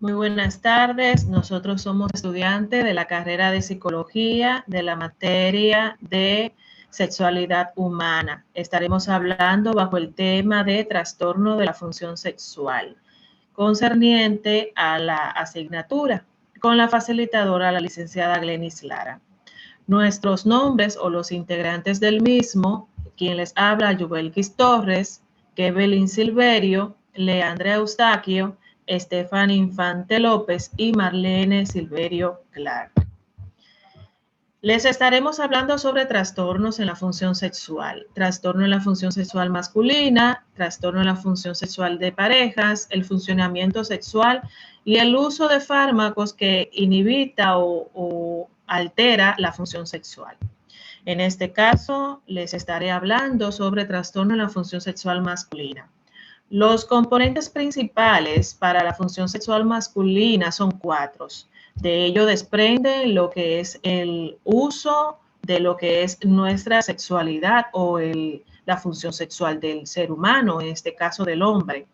Muy buenas tardes. Nosotros somos estudiantes de la carrera de psicología de la materia de sexualidad humana. Estaremos hablando bajo el tema de trastorno de la función sexual, concerniente a la asignatura, con la facilitadora, la licenciada Glenis Lara. Nuestros nombres o los integrantes del mismo, quien les habla, Yubelkis Torres, Kebelin Silverio, Leandra Eustaquio, Estefan Infante López y Marlene Silverio Clark. Les estaremos hablando sobre trastornos en la función sexual, trastorno en la función sexual masculina, trastorno en la función sexual de parejas, el funcionamiento sexual y el uso de fármacos que inhibita o altera la función sexual. En este caso, les estaré hablando sobre trastorno en la función sexual masculina. Los componentes principales para la función sexual masculina son 4. De ello desprende lo que es el uso de lo que es nuestra sexualidad o la función sexual del ser humano, en este caso del hombre.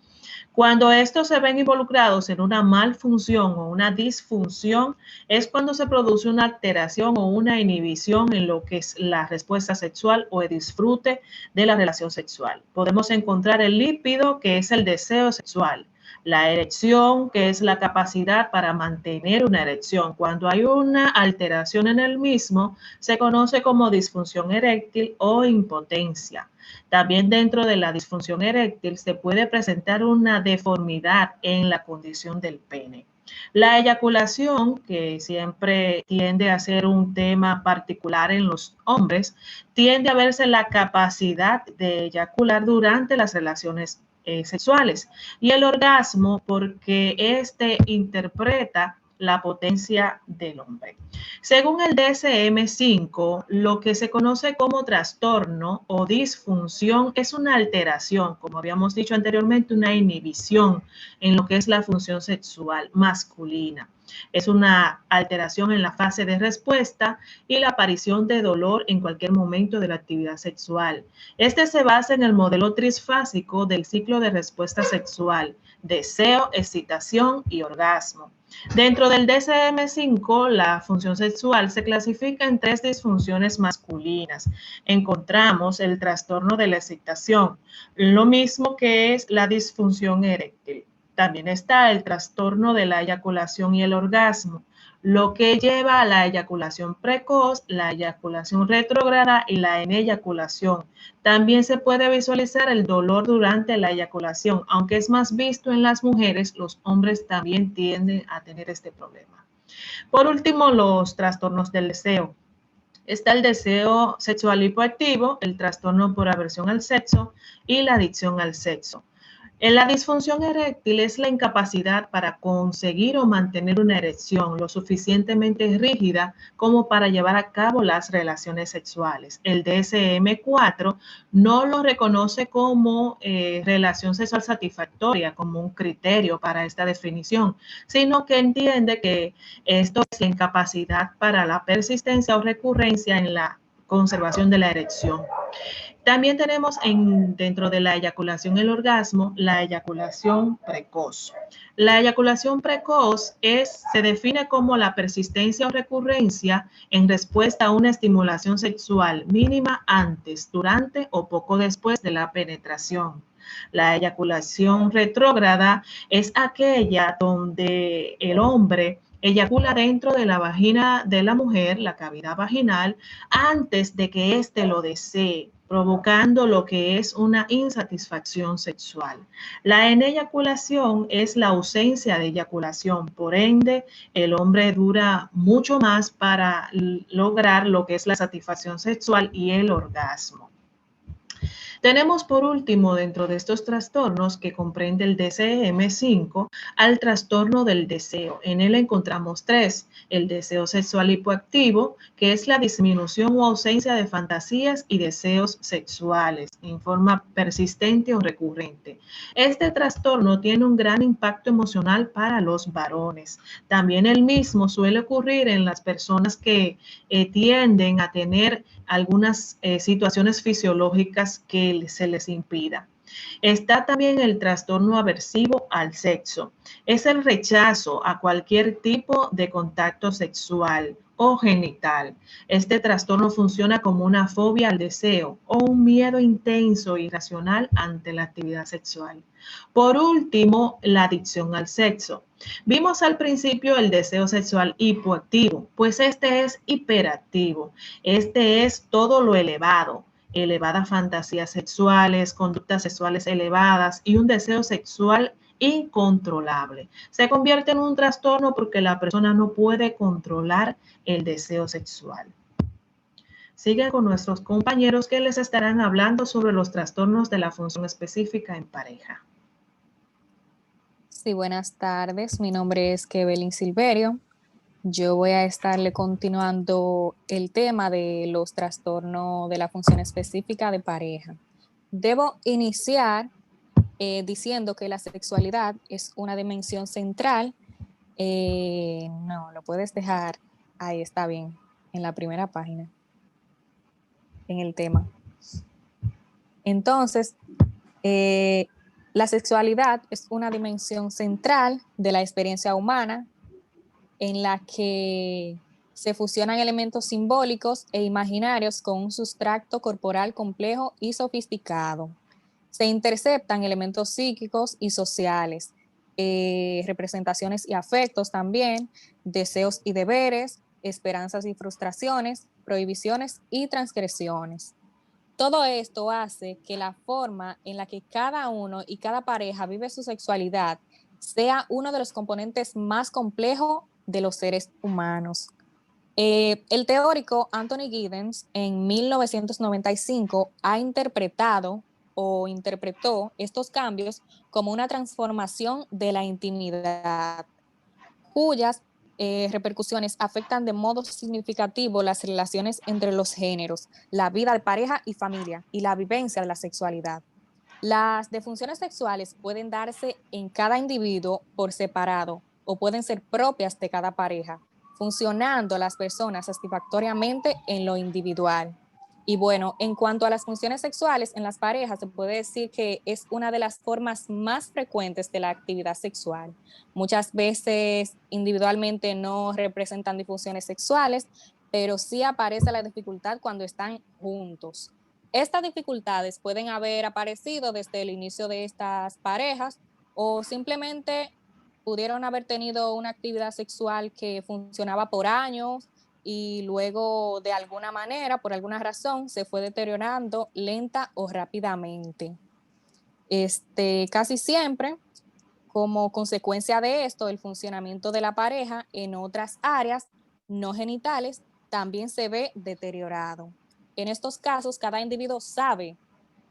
Cuando estos se ven involucrados en una malfunción o una disfunción, es cuando se produce una alteración o una inhibición en lo que es la respuesta sexual o el disfrute de la relación sexual. Podemos encontrar el lípido, que es el deseo sexual, la erección, que es la capacidad para mantener una erección. Cuando hay una alteración en el mismo, se conoce como disfunción eréctil o impotencia. También dentro de la disfunción eréctil se puede presentar una deformidad en la condición del pene. La eyaculación, que siempre tiende a ser un tema particular en los hombres, tiende a verse la capacidad de eyacular durante las relaciones sexuales, y el orgasmo porque este interpreta la potencia del hombre. Según el DSM-5, lo que se conoce como trastorno o disfunción es una alteración, como habíamos dicho anteriormente, una inhibición en lo que es la función sexual masculina. Es una alteración en la fase de respuesta y la aparición de dolor en cualquier momento de la actividad sexual. Este se basa en el modelo trisfásico del ciclo de respuesta sexual: deseo, excitación y orgasmo. Dentro del DSM-5, la función sexual se clasifica en 3 disfunciones masculinas. Encontramos el trastorno de la excitación, lo mismo que es la disfunción eréctil. También está el trastorno de la eyaculación y el orgasmo, lo que lleva a la eyaculación precoz, la eyaculación retrógrada y la ineyaculación. También se puede visualizar el dolor durante la eyaculación, aunque es más visto en las mujeres, los hombres también tienden a tener este problema. Por último, los trastornos del deseo. Está el deseo sexual hipoactivo, el trastorno por aversión al sexo y la adicción al sexo. La disfunción eréctil es la incapacidad para conseguir o mantener una erección lo suficientemente rígida como para llevar a cabo las relaciones sexuales. El DSM-4 no lo reconoce como relación sexual satisfactoria, como un criterio para esta definición, sino que entiende que esto es la incapacidad para la persistencia o recurrencia en la conservación de la erección. También tenemos dentro de la eyaculación y el orgasmo, la eyaculación precoz. La eyaculación precoz se define como la persistencia o recurrencia en respuesta a una estimulación sexual mínima antes, durante o poco después de la penetración. La eyaculación retrógrada es aquella donde el hombre eyacula dentro de la vagina de la mujer, la cavidad vaginal, antes de que éste lo desee, provocando lo que es una insatisfacción sexual. La ineyaculación es la ausencia de eyaculación, por ende, el hombre dura mucho más para lograr lo que es la satisfacción sexual y el orgasmo. Tenemos por último dentro de estos trastornos que comprende el DSM-5 al trastorno del deseo. En él encontramos 3: el deseo sexual hipoactivo, que es la disminución o ausencia de fantasías y deseos sexuales en forma persistente o recurrente. Este trastorno tiene un gran impacto emocional para los varones. También el mismo suele ocurrir en las personas que tienden a tener algunas situaciones fisiológicas que se les impida. Está también el trastorno aversivo al sexo. Es el rechazo a cualquier tipo de contacto sexual o genital. Este trastorno funciona como una fobia al deseo o un miedo intenso e irracional ante la actividad sexual. Por último, la adicción al sexo. Vimos al principio el deseo sexual hipoactivo, pues este es hiperactivo. Este es todo lo elevado, elevadas fantasías sexuales, conductas sexuales elevadas y un deseo sexual incontrolable. Se convierte en un trastorno porque la persona no puede controlar el deseo sexual. Sigue con nuestros compañeros que les estarán hablando sobre los trastornos de la función específica en pareja. Sí, buenas tardes. Mi nombre es Kebelin Silverio. Yo voy a estarle continuando el tema de los trastornos de la función específica de pareja. Debo iniciar diciendo que la sexualidad es una dimensión central. No, lo puedes dejar. Ahí está bien, en la primera página, en el tema. Entonces, eh, la sexualidad es una dimensión central de la experiencia humana en la que se fusionan elementos simbólicos e imaginarios con un sustrato corporal complejo y sofisticado. Se interceptan elementos psíquicos y sociales, representaciones y afectos también, deseos y deberes, esperanzas y frustraciones, prohibiciones y transgresiones. Todo esto hace que la forma en la que cada uno y cada pareja vive su sexualidad sea uno de los componentes más complejos de los seres humanos. El teórico Anthony Giddens en 1995 ha interpretado o interpretó estos cambios como una transformación de la intimidad, cuyas repercusiones afectan de modo significativo las relaciones entre los géneros, la vida de pareja y familia y la vivencia de la sexualidad. Las disfunciones sexuales pueden darse en cada individuo por separado o pueden ser propias de cada pareja, funcionando las personas satisfactoriamente en lo individual. Y bueno, en cuanto a las funciones sexuales en las parejas, se puede decir que es una de las formas más frecuentes de la actividad sexual. Muchas veces individualmente no representan disfunciones sexuales, pero sí aparece la dificultad cuando están juntos. Estas dificultades pueden haber aparecido desde el inicio de estas parejas o simplemente pudieron haber tenido una actividad sexual que funcionaba por años y luego de alguna manera, por alguna razón, se fue deteriorando lenta o rápidamente. Casi siempre, como consecuencia de esto, el funcionamiento de la pareja en otras áreas no genitales también se ve deteriorado. En estos casos, cada individuo sabe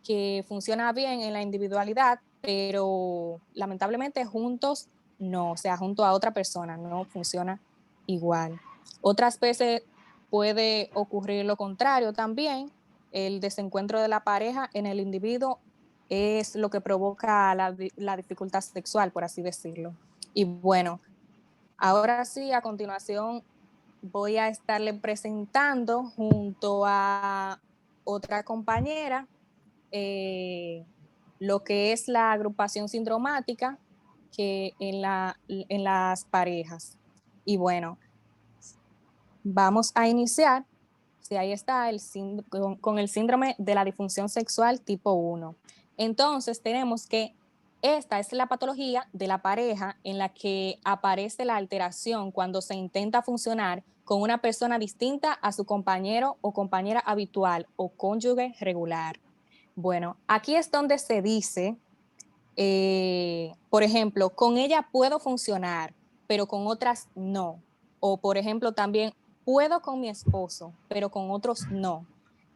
que funciona bien en la individualidad, pero lamentablemente juntos no, o sea, junto a otra persona no funciona igual. Otras veces puede ocurrir lo contrario también, el desencuentro de la pareja en el individuo es lo que provoca la dificultad sexual, por así decirlo. Y bueno, ahora sí, a continuación voy a estarle presentando junto a otra compañera eh, lo que es la agrupación sindromática que en las parejas. Y bueno, vamos a iniciar. Sí, ahí está con el síndrome de la disfunción sexual tipo 1. Entonces tenemos que esta es la patología de la pareja en la que aparece la alteración cuando se intenta funcionar con una persona distinta a su compañero o compañera habitual o cónyuge regular. Bueno, aquí es donde se dice, por ejemplo, con ella puedo funcionar, pero con otras no. O, por ejemplo, también puedo con mi esposo, pero con otros no.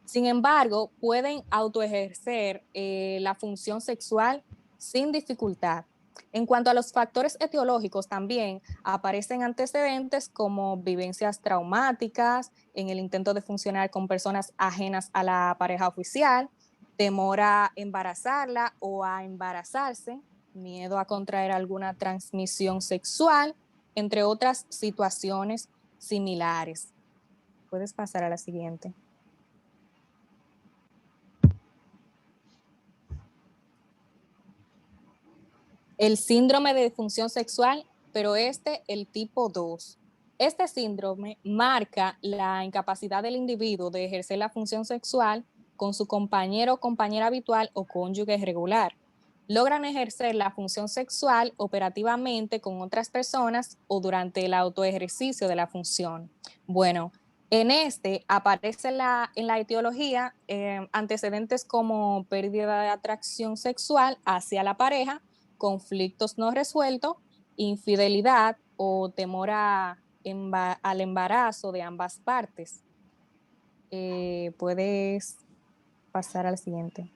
Sin embargo, pueden autoejercer la función sexual sin dificultad. En cuanto a los factores etiológicos, también aparecen antecedentes como vivencias traumáticas en el intento de funcionar con personas ajenas a la pareja oficial, temor a embarazarla o a embarazarse, miedo a contraer alguna transmisión sexual, entre otras situaciones similares. Puedes pasar a la siguiente. El síndrome de disfunción sexual, pero el tipo 2. Este síndrome marca la incapacidad del individuo de ejercer la función sexual con su compañero o compañera habitual o cónyuge regular. Logran ejercer la función sexual operativamente con otras personas o durante el autoejercicio de la función. Bueno, en aparece en la etiología antecedentes como pérdida de atracción sexual hacia la pareja, conflictos no resueltos, infidelidad o temor al embarazo de ambas partes. Puedes pasar al siguiente.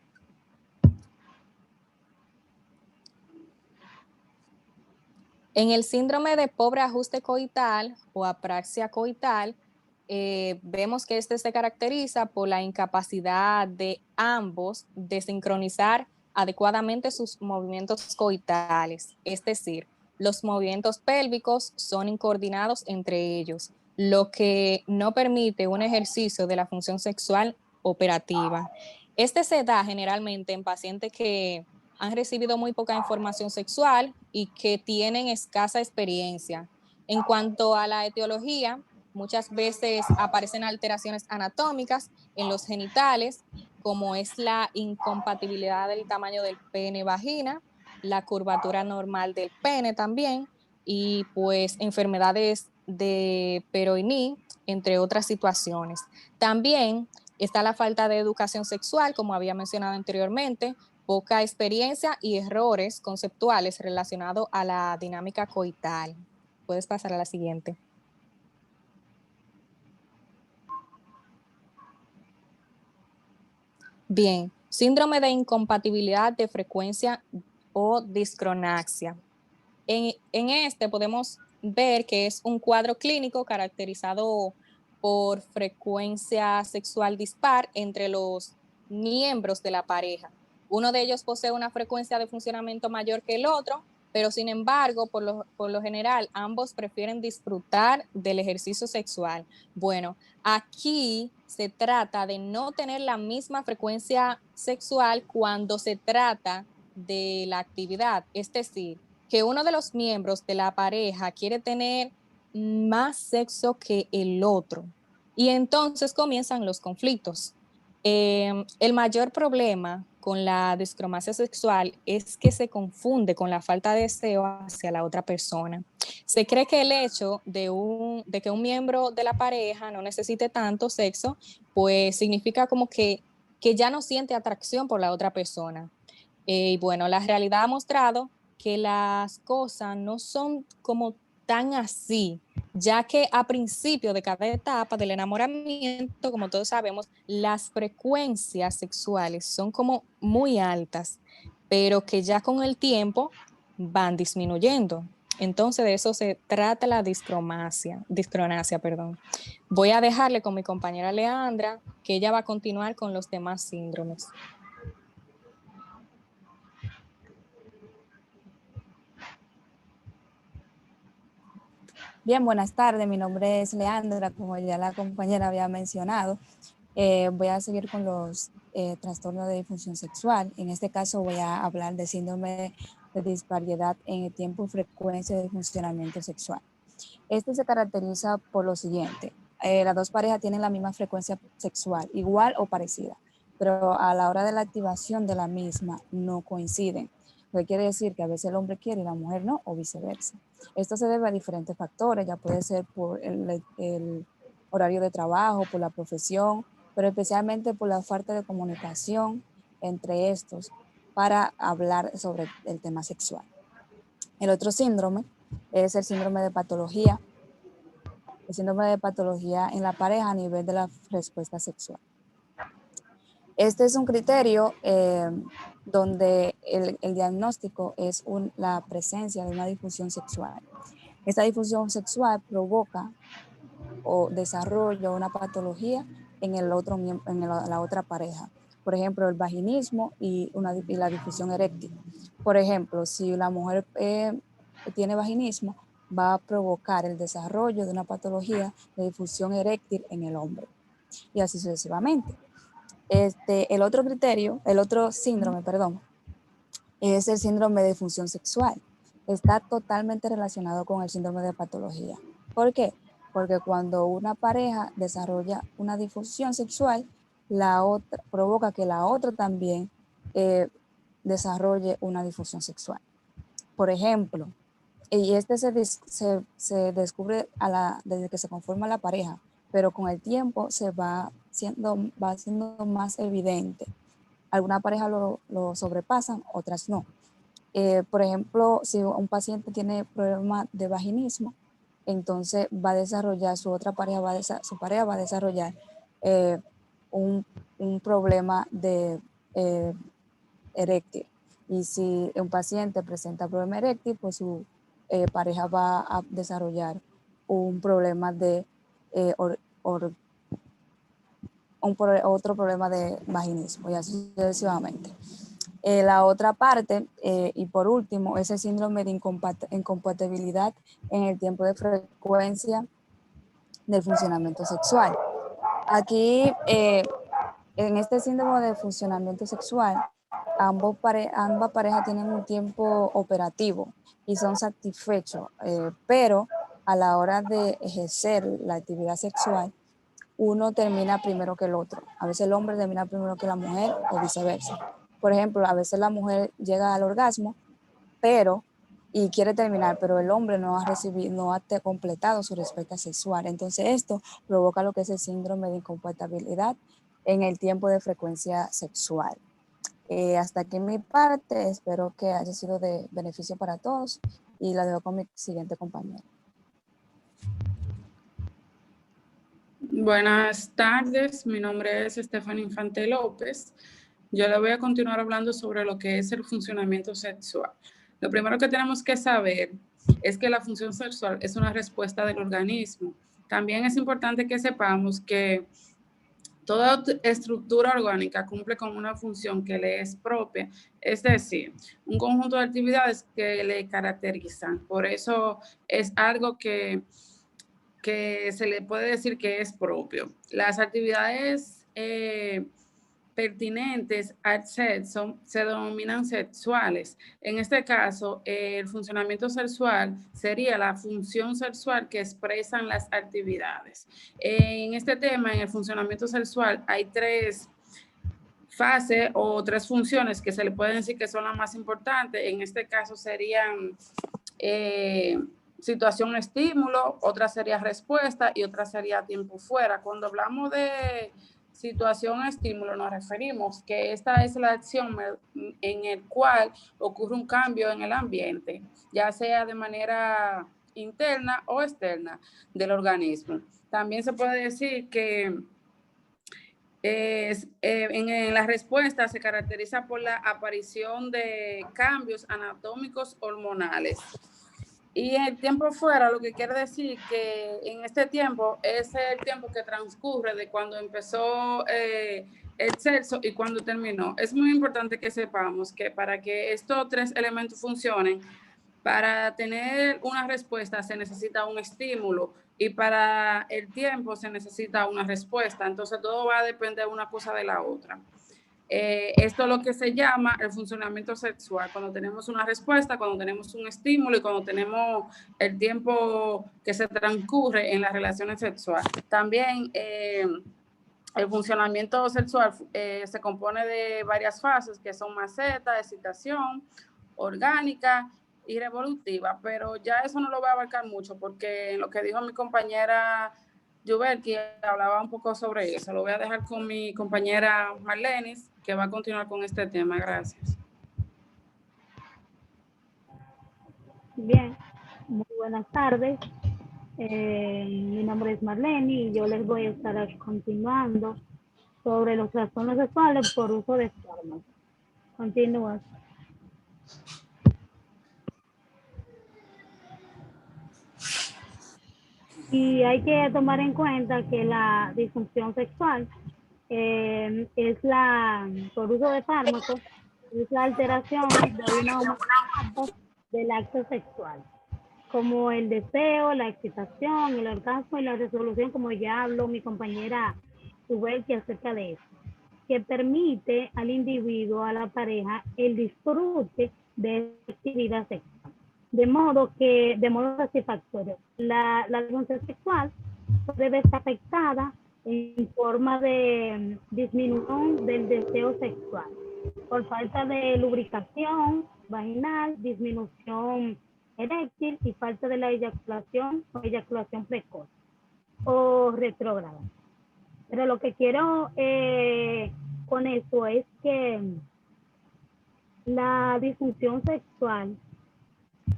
En el síndrome de pobre ajuste coital o apraxia coital, vemos que este se caracteriza por la incapacidad de ambos de sincronizar adecuadamente sus movimientos coitales, es decir, los movimientos pélvicos son incoordinados entre ellos, lo que no permite un ejercicio de la función sexual operativa. Este se da generalmente en pacientes que han recibido muy poca información sexual y que tienen escasa experiencia. En cuanto a la etiología, muchas veces aparecen alteraciones anatómicas en los genitales, como es la incompatibilidad del tamaño del pene-vagina, la curvatura normal del pene también, y pues enfermedades de Peyronie, entre otras situaciones. También está la falta de educación sexual, como había mencionado anteriormente, poca experiencia y errores conceptuales relacionados a la dinámica coital. Puedes pasar a la siguiente. Bien, síndrome de incompatibilidad de frecuencia o discronaxia. En este podemos ver que es un cuadro clínico caracterizado por frecuencia sexual dispar entre los miembros de la pareja. Uno de ellos posee una frecuencia de funcionamiento mayor que el otro, pero sin embargo, por lo general, ambos prefieren disfrutar del ejercicio sexual. Bueno, aquí se trata de no tener la misma frecuencia sexual cuando se trata de la actividad, es decir, que uno de los miembros de la pareja quiere tener más sexo que el otro. Y entonces comienzan los conflictos. El mayor problema con la discromasia sexual es que se confunde con la falta de deseo hacia la otra persona. Se cree que el hecho de que un miembro de la pareja no necesite tanto sexo, pues significa como que ya no siente atracción por la otra persona. Y bueno, la realidad ha mostrado que las cosas no son como tan así, ya que a principio de cada etapa del enamoramiento, como todos sabemos, las frecuencias sexuales son como muy altas, pero que ya con el tiempo van disminuyendo. Entonces de eso se trata la discronasia, perdón. Voy a dejarle con mi compañera Leandra, que ella va a continuar con los demás síndromes. Bien, buenas tardes. Mi nombre es Leandra, como ya la compañera había mencionado. Voy a seguir con los trastornos de disfunción sexual. En este caso voy a hablar de síndrome de disparidad en el tiempo y frecuencia de funcionamiento sexual. Este se caracteriza por lo siguiente. Las dos parejas tienen la misma frecuencia sexual, igual o parecida, pero a la hora de la activación de la misma no coinciden. Lo que quiere decir que a veces el hombre quiere y la mujer no, o viceversa. Esto se debe a diferentes factores, ya puede ser por el horario de trabajo, por la profesión, pero especialmente por la falta de comunicación entre estos para hablar sobre el tema sexual. El otro síndrome es el síndrome de patología, el síndrome de patología en la pareja a nivel de la respuesta sexual. Este es un criterio donde el diagnóstico es la presencia de una disfunción sexual. Esta disfunción sexual provoca o desarrolla una patología en la otra pareja. Por ejemplo, el vaginismo y la disfunción eréctil. Por ejemplo, si la mujer tiene vaginismo, va a provocar el desarrollo de una patología de disfunción eréctil en el hombre. Y así sucesivamente. El otro síndrome, es el síndrome de disfunción sexual. Está totalmente relacionado con el síndrome de patología. ¿Por qué? Porque cuando una pareja desarrolla una disfunción sexual, la otra provoca que la otra también desarrolle una disfunción sexual. Por ejemplo, y este se descubre desde que se conforma la pareja, pero con el tiempo se va siendo más evidente. Algunas parejas lo sobrepasan, otras no. Por ejemplo, si un paciente tiene problemas de vaginismo, entonces va a desarrollar, su pareja va a desarrollar un problema de eréctil. Y si un paciente presenta problema eréctil, pues su pareja va a desarrollar un problema de otro problema de vaginismo y así sucesivamente. La otra parte, y por último, es el síndrome de incompatibilidad en el tiempo de frecuencia del funcionamiento sexual. Aquí, en este síndrome de funcionamiento sexual, ambas parejas tienen un tiempo operativo y son satisfechos, pero a la hora de ejercer la actividad sexual, uno termina primero que el otro. A veces el hombre termina primero que la mujer o viceversa. Por ejemplo, a veces la mujer llega al orgasmo, y quiere terminar, pero el hombre no ha completado su respuesta sexual. Entonces esto provoca lo que es el síndrome de incompatibilidad en el tiempo de frecuencia sexual. Hasta aquí mi parte, espero que haya sido de beneficio para todos y la dejo con mi siguiente compañero. Buenas tardes, mi nombre es Stephanie Infante López. Yo le voy a continuar hablando sobre lo que es el funcionamiento sexual. Lo primero que tenemos que saber es que la función sexual es una respuesta del organismo. También es importante que sepamos que toda estructura orgánica cumple con una función que le es propia, es decir, un conjunto de actividades que le caracterizan. Por eso es algo que se le puede decir que es propio. Las actividades pertinentes al sexo se denominan sexuales. En este caso, el funcionamiento sexual sería la función sexual que expresan las actividades. En este tema, en el funcionamiento sexual, hay tres fases o tres funciones que se le pueden decir que son las más importantes. En este caso serían situación estímulo, otra sería respuesta y otra sería tiempo fuera. Cuando hablamos de situación estímulo nos referimos que esta es la acción en el cual ocurre un cambio en el ambiente, ya sea de manera interna o externa del organismo. También se puede decir que en la respuesta se caracteriza por la aparición de cambios anatómicos hormonales. Y el tiempo fuera, lo que quiere decir que en este tiempo es el tiempo que transcurre de cuando empezó el sexo y cuando terminó. Es muy importante que sepamos que para que estos tres elementos funcionen, para tener una respuesta se necesita un estímulo y para el tiempo se necesita una respuesta. Entonces todo va a depender una cosa de la otra. Esto es lo que se llama el funcionamiento sexual, cuando tenemos una respuesta, cuando tenemos un estímulo y cuando tenemos el tiempo que se transcurre en las relaciones sexuales. También el funcionamiento sexual se compone de varias fases que son maceta, excitación, orgánica y revolutiva, pero ya eso no lo voy a abarcar mucho porque lo que dijo mi compañera Yuberki hablaba un poco sobre eso. Lo voy a dejar con mi compañera Marlenis, que va a continuar con este tema. Gracias. Bien, muy buenas tardes. Mi nombre es Marlene y yo les voy a estar continuando sobre los trastornos sexuales por uso de fármacos. Continúa. Y hay que tomar en cuenta que la disfunción sexual es por uso de fármacos, es la alteración de una del acto sexual, como el deseo, la excitación, el orgasmo y la resolución, como ya habló mi compañera Ubelki acerca de eso, que permite al individuo, a la pareja, el disfrute de actividad sexual. De modo satisfactorio. La disfunción sexual puede verse afectada en forma de disminución del deseo sexual, por falta de lubricación vaginal, disminución eréctil y falta de la eyaculación o eyaculación precoz o retrógrada. Pero lo que quiero con esto es que la disfunción sexual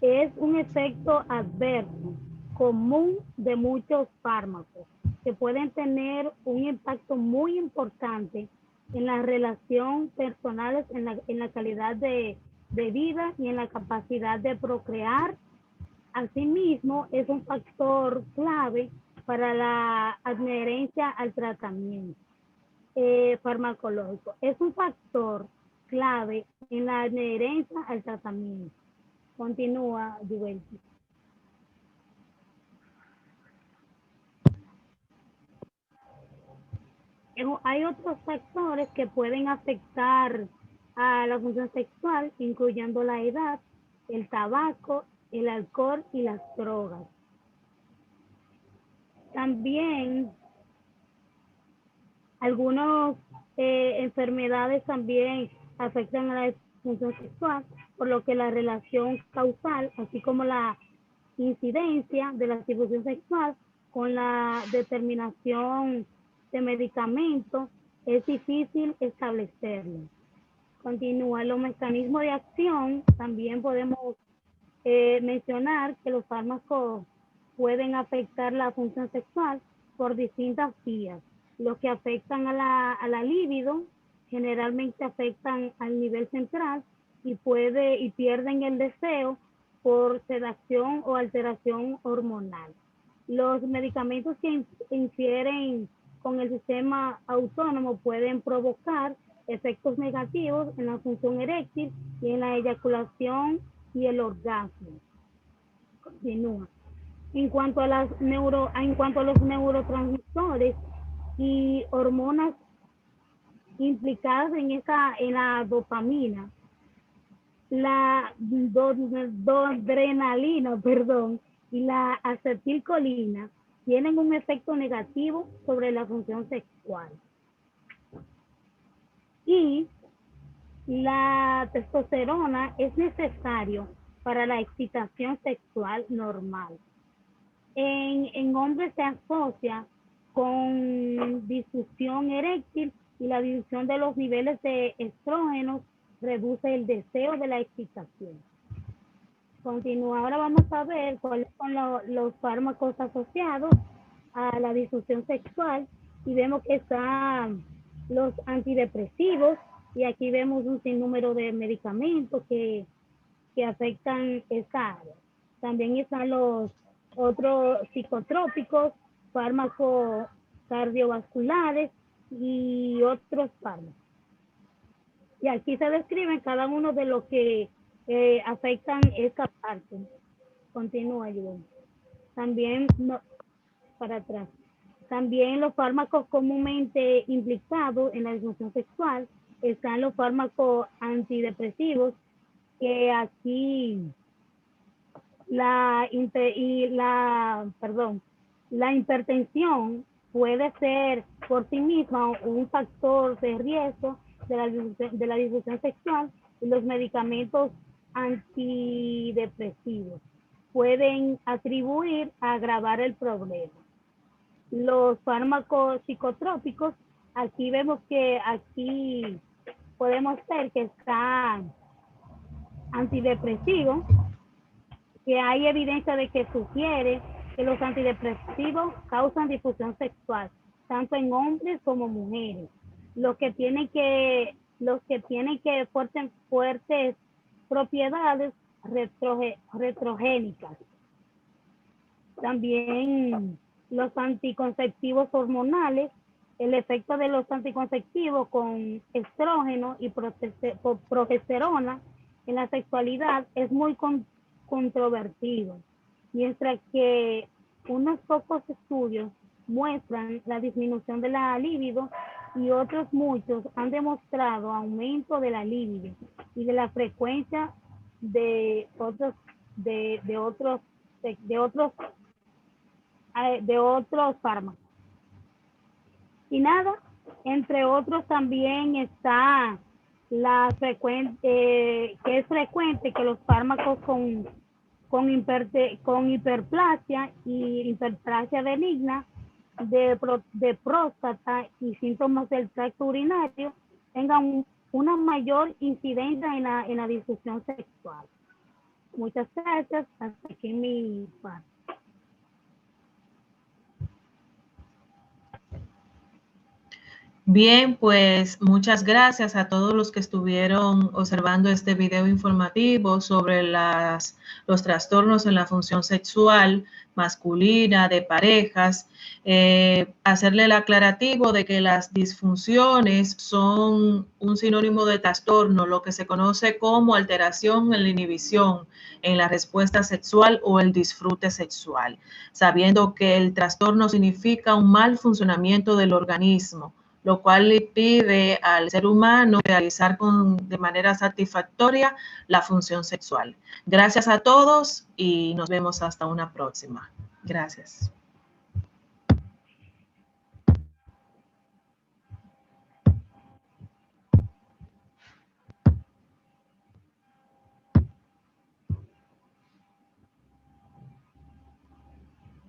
es un efecto adverso común de muchos fármacos que pueden tener un impacto muy importante en la relación personales, en la calidad de vida y en la capacidad de procrear. Asimismo, es un factor clave para la adherencia al tratamiento farmacológico. Es un factor clave en la adherencia al tratamiento. Continúa, Juventus. Hay otros factores que pueden afectar a la función sexual, incluyendo la edad, el tabaco, el alcohol y las drogas. También algunas enfermedades también afectan a la disfunción sexual, por lo que la relación causal, así como la incidencia de la disfunción sexual con la determinación de medicamentos es difícil establecerlo. Continúa. Los mecanismos de acción, también podemos mencionar que los fármacos pueden afectar la función sexual por distintas vías. Los que afectan a la libido generalmente afectan al nivel central y pierden el deseo por sedación o alteración hormonal. Los medicamentos que infieren con el sistema autónomo pueden provocar efectos negativos en la función eréctil y en la eyaculación y el orgasmo. Continúa. En cuanto a los neurotransmisores y hormonas implicadas en la dopamina, la adrenalina, y la acetilcolina tienen un efecto negativo sobre la función sexual. Y la testosterona es necesario para la excitación sexual normal. En hombres se asocia con disfunción eréctil y la disminución de los niveles de estrógenos reduce el deseo de la excitación. Continúa. Ahora vamos a ver cuáles son los fármacos asociados a la disfunción sexual y vemos que están los antidepresivos y aquí vemos un sinnúmero de medicamentos que afectan esa área. También están los otros psicotrópicos, fármacos cardiovasculares y otros fármacos. Y aquí se describen cada uno de los que afectan esta parte. Continúa, Juan. También, para atrás. También los fármacos comúnmente implicados en la disfunción sexual están los fármacos antidepresivos, que aquí la hipertensión puede ser por sí misma un factor de riesgo de la disfunción sexual y los medicamentos antidepresivos pueden atribuir a agravar el problema. Los fármacos psicotrópicos, aquí vemos que aquí podemos ver que están antidepresivos, que hay evidencia de que sugiere que los antidepresivos causan disfunción sexual, tanto en hombres como mujeres. Los que tienen que fuertes propiedades retrogénicas. También los anticonceptivos hormonales, el efecto de los anticonceptivos con estrógeno y progesterona en la sexualidad es muy controvertido, mientras que unos pocos estudios muestran la disminución de la libido y otros muchos han demostrado aumento de la libido y de la frecuencia de otros fármacos. Y nada, entre otros también está que es frecuente que los fármacos con hiperplasia y hiperplasia benigna de próstata y síntomas del tracto urinario tengan una mayor incidencia en la disfunción sexual. Muchas gracias. Hasta aquí mi parte. Bien, pues muchas gracias a todos los que estuvieron observando este video informativo sobre los trastornos en la función sexual masculina de parejas. Hacerle el aclarativo de que las disfunciones son un sinónimo de trastorno, lo que se conoce como alteración en la inhibición en la respuesta sexual o el disfrute sexual, sabiendo que el trastorno significa un mal funcionamiento del organismo, lo cual le impide al ser humano realizar de manera satisfactoria la función sexual. Gracias a todos y nos vemos hasta una próxima. Gracias.